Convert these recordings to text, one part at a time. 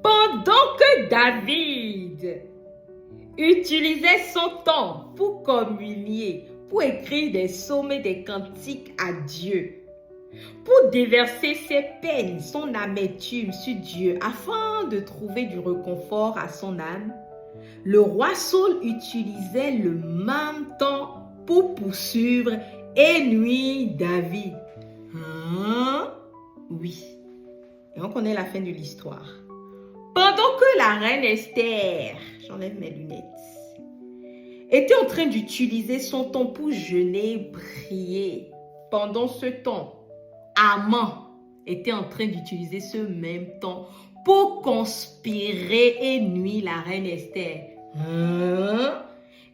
Pendant que David utilisait son temps pour communier, pour écrire des psaumes et des cantiques à Dieu, pour déverser ses peines, son amertume sur Dieu, afin de trouver du réconfort à son âme, le roi Saul utilisait le même temps pour poursuivre et nuire David. Oui. Et on connaît la fin de l'histoire. Pendant que la reine Esther, j'enlève mes lunettes, était en train d'utiliser son temps pour jeûner, prier, pendant ce temps, Haman était en train d'utiliser ce même temps pour conspirer et nuire la reine Esther.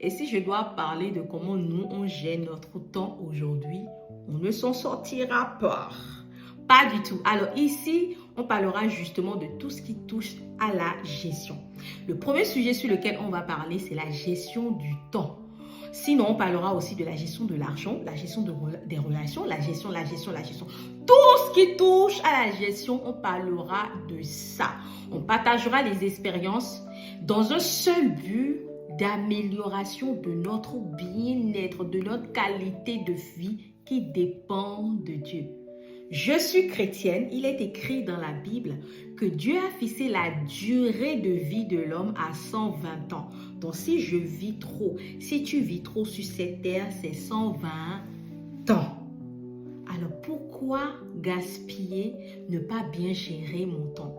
Et si je dois parler de comment nous, on gère notre temps aujourd'hui, on ne s'en sortira pas. Pas du tout. Alors ici, on parlera justement de tout ce qui touche à la gestion. Le premier sujet sur lequel on va parler, c'est la gestion du temps. Sinon, on parlera aussi de la gestion de l'argent, la gestion des relations, la gestion. Tout ce qui touche à la gestion, on parlera de ça. On partagera les expériences dans un seul but d'amélioration de notre bien-être, de notre qualité de vie qui dépend de Dieu. Je suis chrétienne, il est écrit dans la Bible que Dieu a fixé la durée de vie de l'homme à 120 ans. Donc si je vis trop, si tu vis trop sur cette terre, c'est 120 ans. Alors pourquoi gaspiller, ne pas bien gérer mon temps?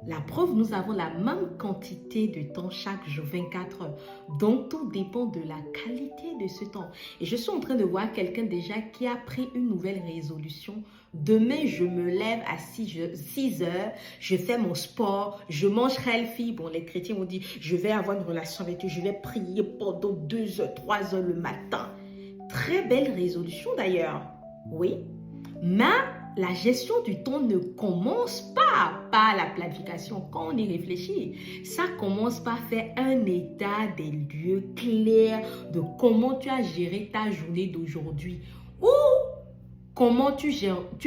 La preuve, nous avons la même quantité de temps chaque jour, 24 heures. Donc, tout dépend de la qualité de ce temps. Et je suis en train de voir quelqu'un déjà qui a pris une nouvelle résolution. Demain, je me lève à 6 heures, je fais mon sport, je mange healthy. Bon, les chrétiens m'ont dit, je vais avoir une relation avec Dieu, je vais prier pendant 2 heures, 3 heures le matin. Très belle résolution d'ailleurs. Oui, mais la gestion du temps ne commence pas par la planification. Quand on y réfléchit, ça commence par faire un état des lieux clair de comment tu as géré ta journée d'aujourd'hui ou comment tu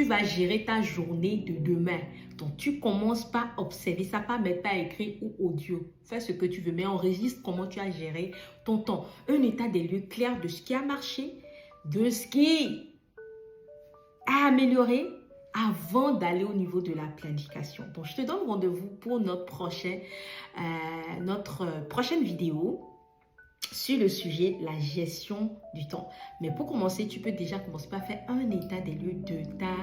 vas gérer ta journée de demain. Donc, tu commences par observer ça, pas mettre par écrit ou audio. Fais ce que tu veux, mais enregistre comment tu as géré ton temps. Un état des lieux clair de ce qui a marché, de ce qui a amélioré, avant d'aller au niveau de la planification. Donc, je te donne rendez-vous pour notre prochaine vidéo sur le sujet la gestion du temps. Mais pour commencer, tu peux déjà commencer par faire un état des lieux de ta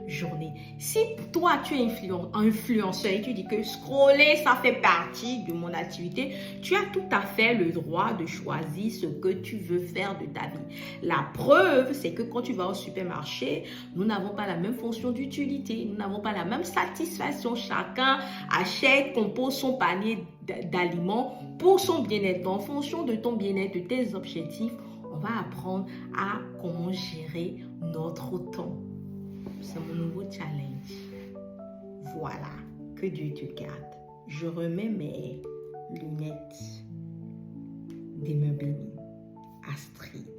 journée. Si toi, tu es influenceur et tu dis que scroller, ça fait partie de mon activité, tu as tout à fait le droit de choisir ce que tu veux faire de ta vie. La preuve, c'est que quand tu vas au supermarché, nous n'avons pas la même fonction d'utilité, nous n'avons pas la même satisfaction. Chacun achète, compose son panier d'aliments pour son bien-être. En fonction de ton bien-être, de tes objectifs, on va apprendre à comment gérer notre temps. C'est mon nouveau challenge. Voilà, que Dieu te garde. Je remets mes lunettes des bénis. Astrid.